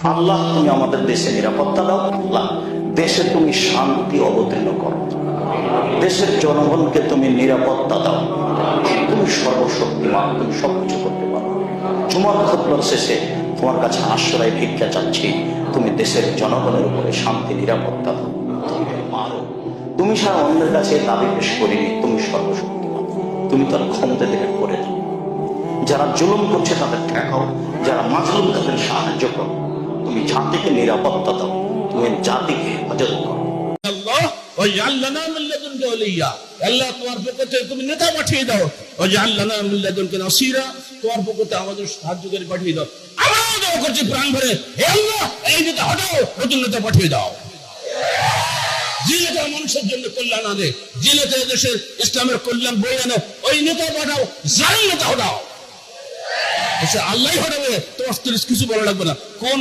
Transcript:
আল্লাহ তুমি আমাদের দেশে নিরাপত্তা দাও, আল্লাহ দেশে তুমি শান্তি অবতীর্ণ করো, দেশের জনগণকে তুমি নিরাপত্তা দাও। তুমি সর্বশক্তিমান, তুমি সবকিছু করতে পারো। জুমার খুতবার শেষে তোমার কাছে আশ্রয় ভিক্ষা চাচ্ছি, তুমি দেশের জনগণের উপরে শান্তি নিরাপত্তা দাও, তুমি পারো। তুমি সারা অন্যের কাছে দাবি পেশ করিনি, তুমি সর্বশক্তিমান, তুমি তার ক্ষমতা থেকে করে দাও। যারা জুলুম করছে তাদের ঠেকাও, যারা মাজলুম তাদের সাহায্য করো। তুমি জাতিকে নিরাপত্তা দাও, তুমি জাতিকে হেফাজত করো। আল্লাহ তোমার পক্ষ থেকে তুমি নেতা পাঠিয়ে দাও, তোমার পক্ষ থেকে আমাদের সাহায্যকারী পাঠিয়ে দাও। আমরাও দোয়া করছি প্রাণ ভরে, হে আল্লাহ এই নেতা হটাও, নতুন নেতা পাঠিয়ে দাও। যে নেতা মানুষের জন্য কল্যাণ আনে, যে নেতা দেশের ইসলামের কল্যাণ বয়ে আনে, ওই নেতা পাঠাও, জালিম নেতা হটাও। আল্লাহ হটাবে, তোমার কিছু বলা লাগবে না। কোন